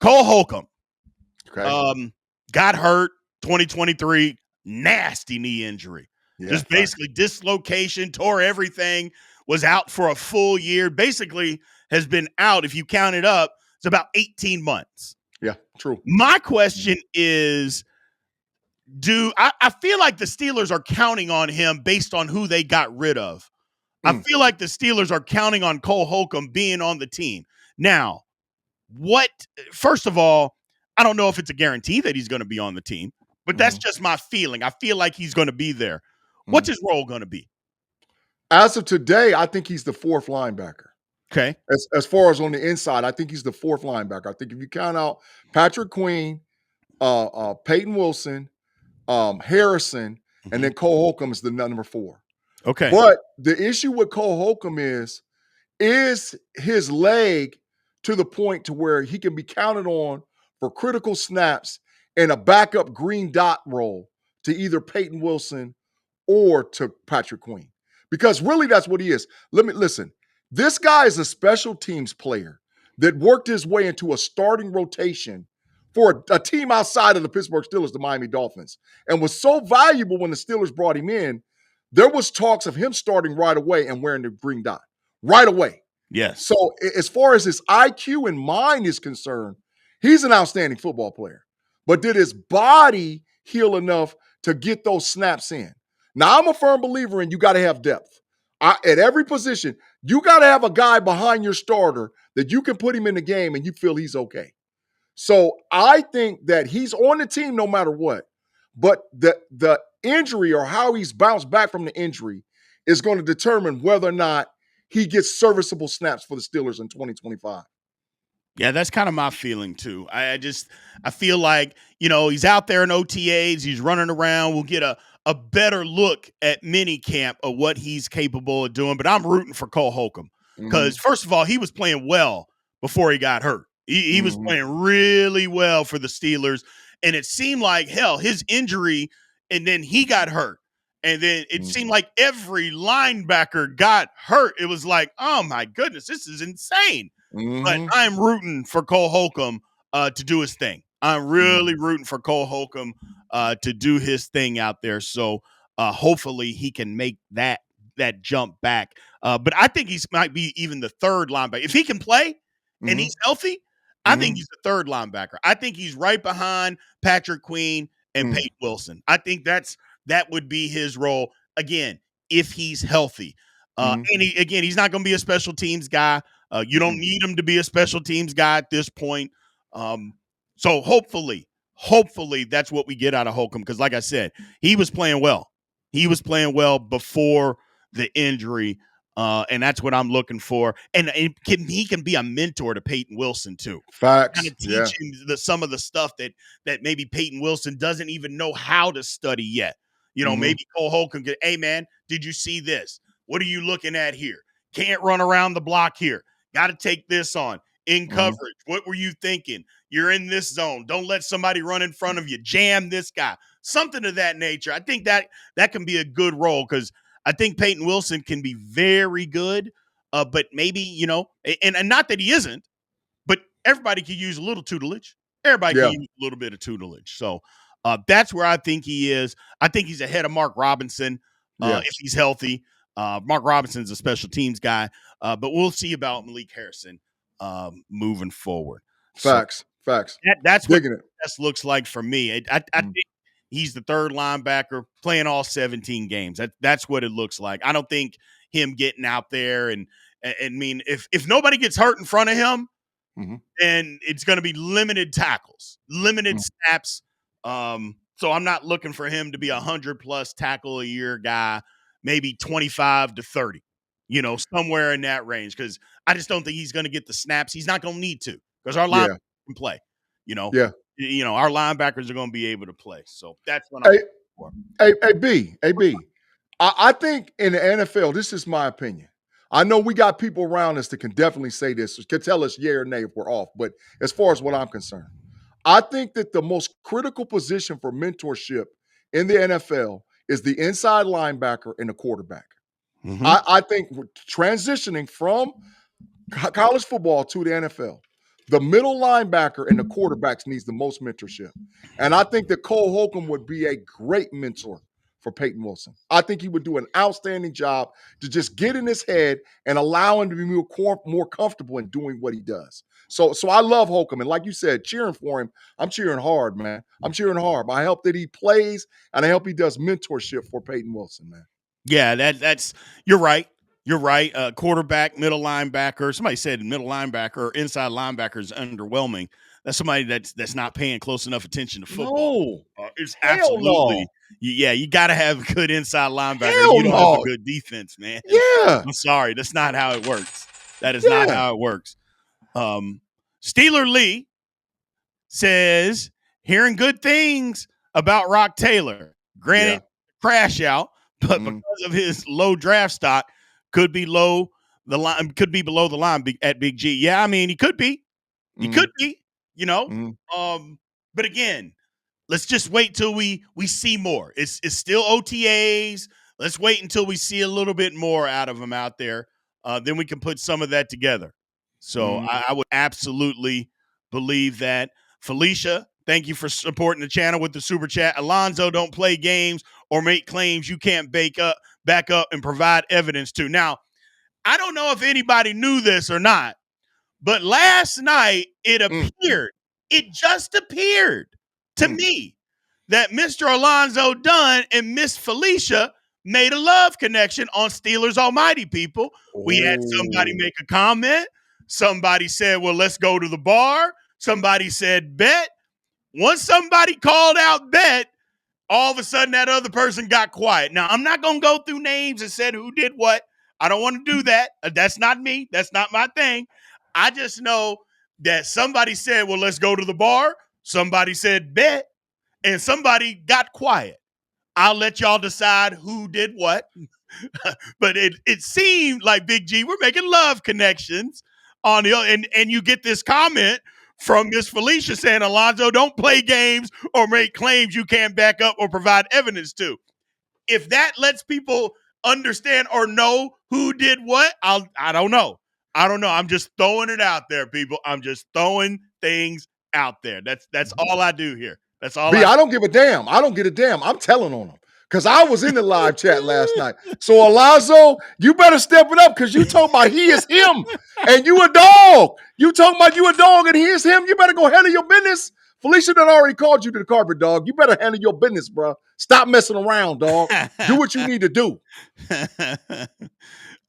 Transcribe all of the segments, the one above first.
Cole Holcomb Okay. got hurt 2023, nasty knee injury. Yeah. Just basically dislocation, tore everything, was out for a full year, basically has been out, if you count it up, it's about 18 months. Yeah, true. My question is, I feel like the Steelers are counting on him based on who they got rid of. I feel like the Steelers are counting on Cole Holcomb being on the team. Now, first of all, I don't know if it's a guarantee that he's going to be on the team, but that's just my feeling. I feel like he's going to be there. What's his role going to be? As of today, I think he's the fourth linebacker. Okay. As far as on the inside, I think he's the fourth linebacker. I think if you count out Patrick Queen, Peyton Wilson, Harrison, and then Cole Holcomb is the number 4. Okay. But the issue with Cole Holcomb is his leg to the point to where he can be counted on for critical snaps and a backup green dot role to either Peyton Wilson or to Patrick Queen. Because really that's what he is. Listen. This guy is a special teams player that worked his way into a starting rotation for a team outside of the Pittsburgh Steelers, the Miami Dolphins, and was so valuable when the Steelers brought him in. There was talks of him starting right away and wearing the green dot right away. Yes. So as far as his IQ and mind is concerned, he's an outstanding football player. But did his body heal enough to get those snaps in? Now, I'm a firm believer in you got to have depth. At every position, you got to have a guy behind your starter that you can put him in the game and you feel he's okay. So I think that he's on the team no matter what. But the injury or how he's bounced back from the injury is going to determine whether or not he gets serviceable snaps for the Steelers in 2025. Yeah, that's kind of my feeling too. I feel like, he's out there in OTAs, he's running around. We'll get a better look at mini camp of what he's capable of doing. But I'm rooting for Cole Holcomb because, first of all, he was playing well before he got hurt. He was playing really well for the Steelers. And it seemed like, hell, his injury, and then he got hurt. And then it seemed like every linebacker got hurt. It was like, oh, my goodness, this is insane. But I'm rooting for Cole Holcomb to do his thing. I'm really rooting for Cole Holcomb to do his thing out there. So hopefully he can make that jump back. But I think he might be even the third linebacker. If he can play and he's healthy, I think he's the third linebacker. I think he's right behind Patrick Queen and Peyton Wilson. I think that would be his role, again, if he's healthy. And he's not going to be a special teams guy. You don't need him to be a special teams guy at this point. So hopefully that's what we get out of Holcomb. Because like I said, he was playing well. He was playing well before the injury. And that's what I'm looking for. And he can be a mentor to Peyton Wilson too. Facts. Kind of teach him some of the stuff that maybe Peyton Wilson doesn't even know how to study yet. Maybe Cole Holcomb could, hey man, did you see this? What are you looking at here? Can't run around the block here. Got to take this on in coverage. What were you thinking? You're in this zone. Don't let somebody run in front of you. Jam this guy. Something of that nature. I think that can be a good role because I think Peyton Wilson can be very good, but maybe, and not that he isn't, but everybody could use a little tutelage. Everybody can use a little bit of tutelage. So that's where I think he is. I think he's ahead of Mark Robinson if he's healthy. Mark Robinson's a special teams guy, but we'll see about Malik Harrison moving forward. Facts. That's what this looks like for me. I think he's the third linebacker playing all 17 games. That's what it looks like. I don't think him getting out there and mean if nobody gets hurt in front of him, then it's going to be limited tackles, limited snaps. So I'm not looking for him to be 100+ tackle a year guy. Maybe 25 to 30, somewhere in that range. Because I just don't think he's going to get the snaps. He's not going to need to because our linebackers can play. Our linebackers are going to be able to play. So that's what I'm looking for. B. I think in the NFL, this is my opinion. I know we got people around us that can definitely say this, can tell us yay or nay if we're off. But as far as what I'm concerned, I think that the most critical position for mentorship in the NFL is the inside linebacker and the quarterback. I think transitioning from college football to the NFL, The middle linebacker and the quarterbacks needs the most mentorship. And I think that Cole Holcomb would be a great mentor for Peyton Wilson. I think he would do an outstanding job to just get in his head and allow him to be more comfortable in doing what he does. So I love Holcomb. And like you said, cheering for him, I'm cheering hard, man. I'm cheering hard. I hope that he plays and I hope he does mentorship for Peyton Wilson, man. Yeah, that's you're right. You're right. Quarterback, middle linebacker. Somebody said middle linebacker or inside linebacker is underwhelming. That's somebody that's not paying close enough attention to football. No. It's Hell absolutely, no. yeah. You got to have a good inside linebacker. Hell You don't have a no. good defense, man. Yeah. I'm sorry. That's not how it works. That is not Yeah. how it works. Um, Steeler Lee says hearing good things about Rock Taylor. Yeah. Granted, crash out, but Mm, because of his low draft stock, could be low the line, could be below the line at Big G. Yeah, I mean, he could be. He mm, could be, you know. mm, But again, let's just wait till we see more. It's still OTAs. Let's wait until we see a little bit more out of him out there. Then we can put some of that together. So mm. I would absolutely believe that. Felicia, thank you for supporting the channel with the super chat. Alonzo, don't play games or make claims you can't back up and provide evidence to. Now, I don't know if anybody knew this or not, but last night Mm. it just appeared to Mm. me that Mr. Alonzo Dunn and Miss Felicia made a love connection on Steelers Almighty, people. We had somebody Oh. make a comment. Somebody said, well, let's go to the bar. Somebody said, bet. Once somebody called out bet, all of a sudden that other person got quiet. Now, I'm not going to go through names and said who did what. I don't want to do that. That's not me. That's not my thing. I just know that somebody said, well, let's go to the bar. Somebody said bet, and somebody got quiet. I'll let y'all decide who did what. But it seemed like Big G, we're making love connections on the and you get this comment from Miss Felicia saying, Alonzo, don't play games or make claims you can't back up or provide evidence to. If that lets people understand or know who did what, I don't know. I don't know. I'm just throwing it out there, people. I'm just throwing things out there. That's all I do here. That's all B, I I don't give a damn. I don't give a damn. I'm telling on him. Because I was in the live chat last night. So Alonzo, you better step it up because you talking about he is him and you a dog. You talking about you a dog and he is him. You better go handle your business. Felicia done already called you to the carpet, dog. You better handle your business, bro. Stop messing around, dog. Do what you need to do.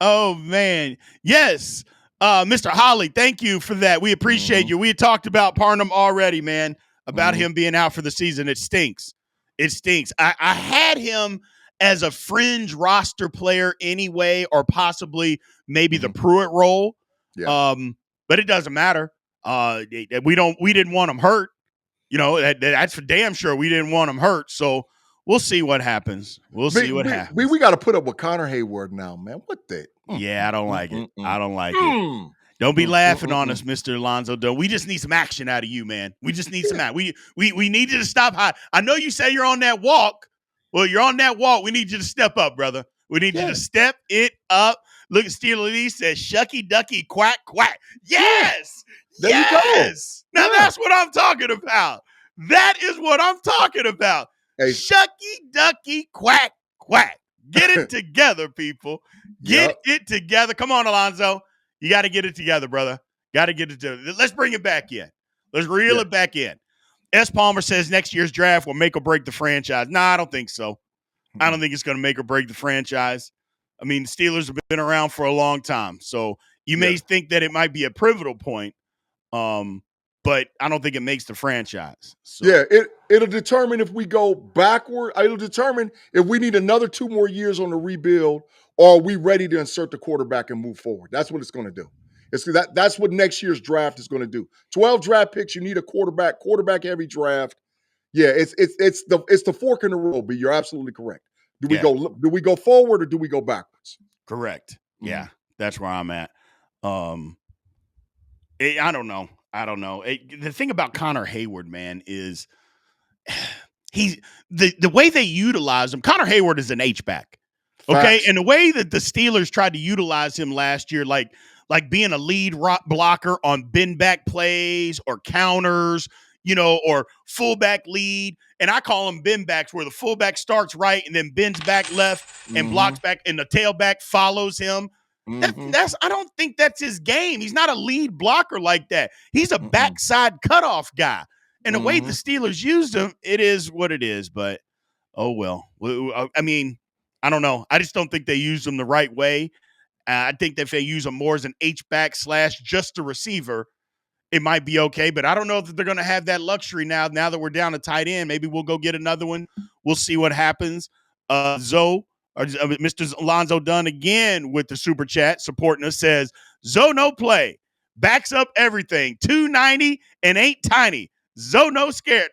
Oh man. Yes. Mr. Holly, thank you for that. We appreciate Mm-hmm. you. We had talked about Parnham already, man, about Mm-hmm. him being out for the season. It stinks. It stinks. I had him as a fringe roster player anyway, or possibly maybe the Mm-hmm. Pruitt role. Yeah. But it doesn't matter. We didn't want him hurt. You know, that's for damn sure we didn't want him hurt. So we'll see what happens. We'll see what happens. We got to put up with Connor Hayward now, man. What the? Yeah, I don't like it. I don't like it. Mm, Don't be mm, laughing mm, on mm. us, Mr. Alonzo. Though we just need some action out of you, man. We just need some action. We need you to stop high. I know you say you're on that walk. Well, you're on that walk. We need you to step up, brother. We need you Yeah. to step it up. Look at Steeler Lee says, "Shucky ducky quack quack." Yeah. Yes, There you go. yes. Now Yeah. that's what I'm talking about. That is what I'm talking about. Hey. Shucky ducky quack quack. Get it together, people. Get Yep. it together. Come on, Alonzo. You got to get it together, brother. Got to get it together. Let's bring it back in. Let's reel Yeah. it back in. S. Palmer says next year's draft will make or break the franchise. Nah, I don't think so. I don't think it's going to make or break the franchise. I mean, the Steelers have been around for a long time. So you may think that it might be a pivotal point, but I don't think it makes the franchise. So. Yeah, it'll determine if we go backward. It'll determine if we need another 2 more years on the rebuild, or are we ready to insert the quarterback and move forward. That's what it's going to do. That's what next year's draft is going to do. 12 draft picks. You need a quarterback heavy draft. Yeah, it's the fork in the road. B, you're absolutely correct. Do we go forward or do we go backwards? Correct. Mm-hmm. Yeah, that's where I'm at. I don't know. The thing about Connor Hayward, man, is he's the way they utilize him. Connor Hayward is an H-back. Okay. Facts. And the way that the Steelers tried to utilize him last year, like like being a lead blocker on bend back plays or counters, or fullback lead. And I call them bend backs, where the fullback starts right and then bends back left and Mm-hmm. blocks back, and the tailback follows him. Mm-hmm. That's I don't think that's his game. He's not a lead blocker like that. He's a Mm-mm. backside cutoff guy. And the way the Mm-hmm. Steelers used him, it is what it is. But oh well. I mean, I don't know. I just don't think they used him the right way. I think that if they use him more as an H back / just a receiver, it might be okay. But I don't know if they're going to have that luxury now. Now that we're down to tight end, maybe we'll go get another one. We'll see what happens. Mr. Alonzo Dunn again with the super chat supporting us, says Zoe no play, backs up everything, 290 and ain't tiny. Zoe no scared.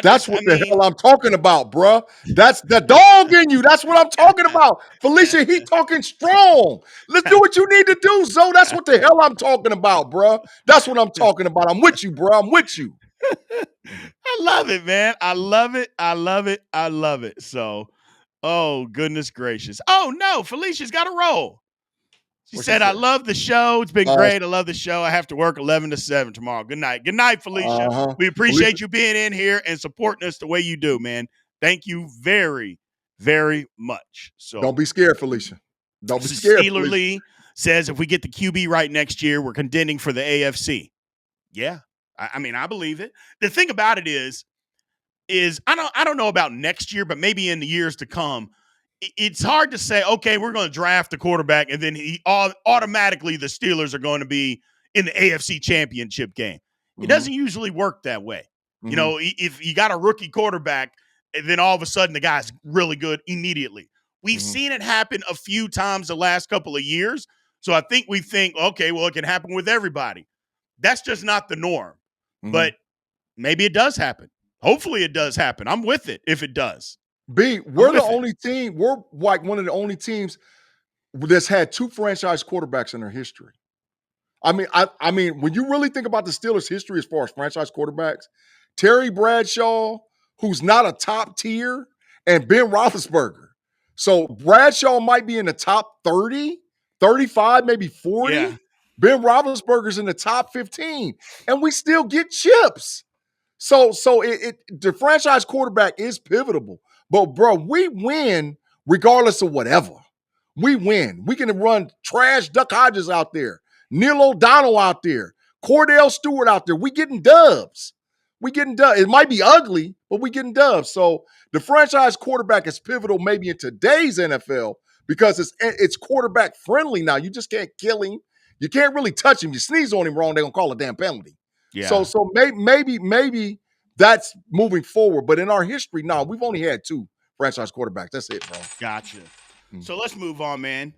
That's what the hell I'm talking about, bruh. That's the dog in you. That's what I'm talking about. Felicia, he talking strong. Let's do what you need to do, Zoe. That's what the hell I'm talking about, bruh. That's what I'm talking about. I'm with you, bruh. I'm with you. I love it, man. I love it. I love it. I love it. So, oh, goodness gracious. Oh, no. Felicia's got a roll. She What she said, I say? love the show. It's been Uh, great. I love the show. I have to work 11 to 7 tomorrow. Good night. Good night, Felicia. uh-huh. We Felicia, appreciate you being in here and supporting us the way you do, man. Thank you very, very much. So, don't be scared, Felicia. Don't be scared, Steeler Felicia. Lee says, if we get the QB right next year, we're contending for the AFC. Yeah. I mean, I believe it. The thing about it is I don't know about next year, but maybe in the years to come, it's hard to say, okay, we're going to draft a quarterback and then automatically the Steelers are going to be in the AFC Championship game. It Mm-hmm. doesn't usually work that way. Mm-hmm. If you got a rookie quarterback and then all of a sudden the guy's really good immediately. We've Mm-hmm. seen it happen a few times the last couple of years. So I think we think, okay, well, it can happen with everybody. That's just not the norm. Mm-hmm. But maybe it does happen. Hopefully it does happen. I'm with it if it does. B, I'm we're the with it. only team, we're like one of the only teams that's had two franchise quarterbacks in their history. I mean, when you really think about the Steelers' history as far as franchise quarterbacks, Terry Bradshaw, who's not a top tier, and Ben Roethlisberger. So Bradshaw might be in the top 30, 35, maybe Yeah. 40. Ben Roethlisberger's in the top 15, and we still get chips. So the franchise quarterback is pivotal. But bro, we win regardless of whatever. We win. We can run trash Duck Hodges out there, Neil O'Donnell out there, Cordell Stewart out there. We getting dubs. We getting dubs. It might be ugly, but we getting dubs. So the franchise quarterback is pivotal maybe in today's NFL because it's quarterback friendly now. You just can't kill him. You can't really touch him. You sneeze on him wrong, they're gonna call a damn penalty. So Yeah. so maybe that's moving forward. But in our history, no, we've only had two franchise quarterbacks. That's it, bro. Gotcha. Mm. So let's move on, man.